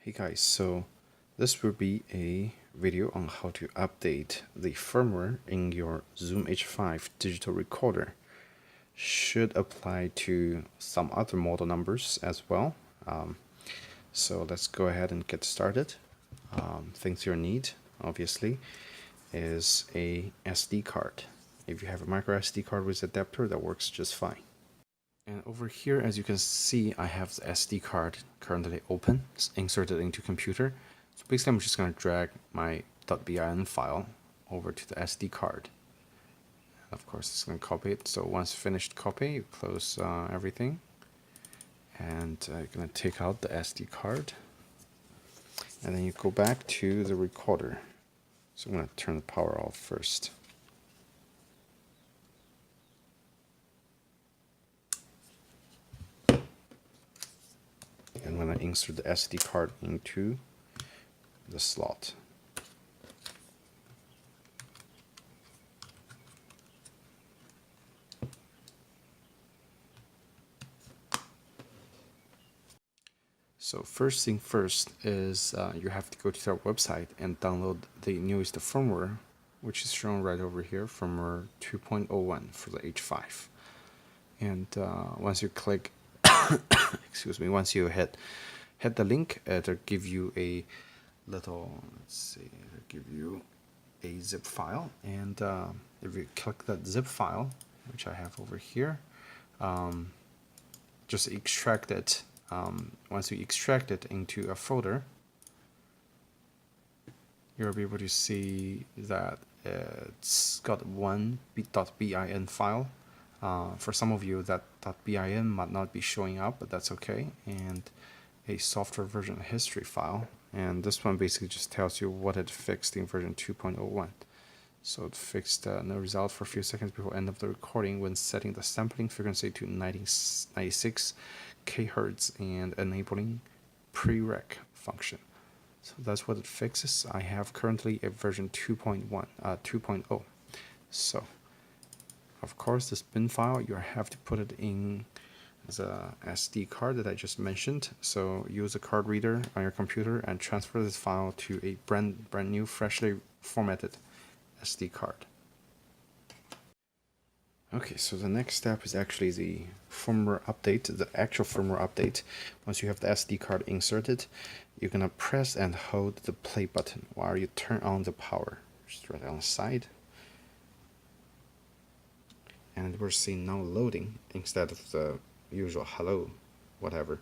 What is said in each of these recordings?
Hey guys, so this will be a video on how to update the firmware in your Zoom H5 digital recorder. Should apply to some other model numbers as well. So let's go ahead and get started. Things you'll need, obviously, is a SD card. If you have a micro SD card with adapter, that works just fine. And over here, as you can see, I have the SD card currently open, it's inserted into computer. So basically, I'm just going to drag my .bin file over to the SD card. And of course, it's going to copy it. So once finished copy, you close everything. And you're going to take out the SD card. And then you go back to the recorder. So I'm going to turn the power off first. And when I insert the SD card into the slot. So first thing first is you have to go to our website and download the newest firmware, which is shown right over here, firmware 2.01 for the H5. And once you click excuse me, once you hit the link, it'll give you a little, let's see, it'll give you a zip file. And if you click that zip file, which I have over here, just extract it. Once you extract it into a folder, you'll be able to see that it's got one .bin file. For some of you, that .bin might not be showing up, but that's okay. And a software version history file. And this one basically just tells you what it fixed in version 2.01. So it fixed no result for a few seconds before end of the recording when setting the sampling frequency to 96 kHz and enabling prereq function. So that's what it fixes. I have currently a version 2.0. So of course, this bin file, you have to put it in the SD card that I just mentioned. So use a card reader on your computer and transfer this file to a brand new, freshly formatted SD card. Okay, so the next step is actually the firmware update, the actual firmware update. Once you have the SD card inserted, you're gonna press and hold the play button while you turn on the power. Just right on the side. And we're seeing now loading instead of the usual hello, whatever.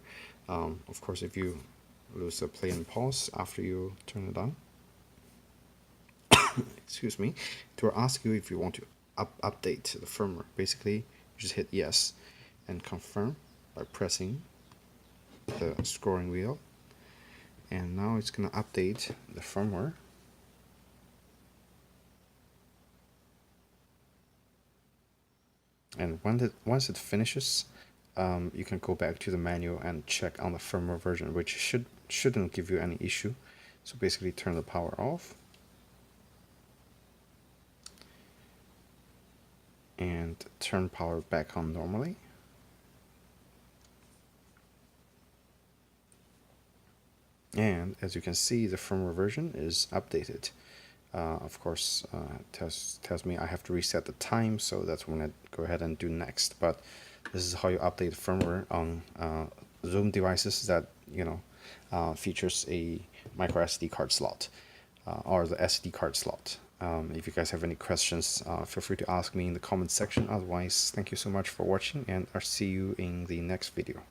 Of course, if you lose the play and pause after you turn it on, excuse me, it will ask you if you want to update the firmware. Basically, you just hit yes and confirm by pressing the scrolling wheel. And now it's going to update the firmware. And once it finishes, you can go back to the menu and check on the firmware version, which shouldn't give you any issue. So basically turn the power off. And turn power back on normally. And as you can see, the firmware version is updated. Of course, tells me I have to reset the time, so that's what I'm going to go ahead and do next. But this is how you update firmware on Zoom devices that features a micro SD card slot or the SD card slot. If you guys have any questions, feel free to ask me in the comment section. Otherwise, thank you so much for watching, and I'll see you in the next video.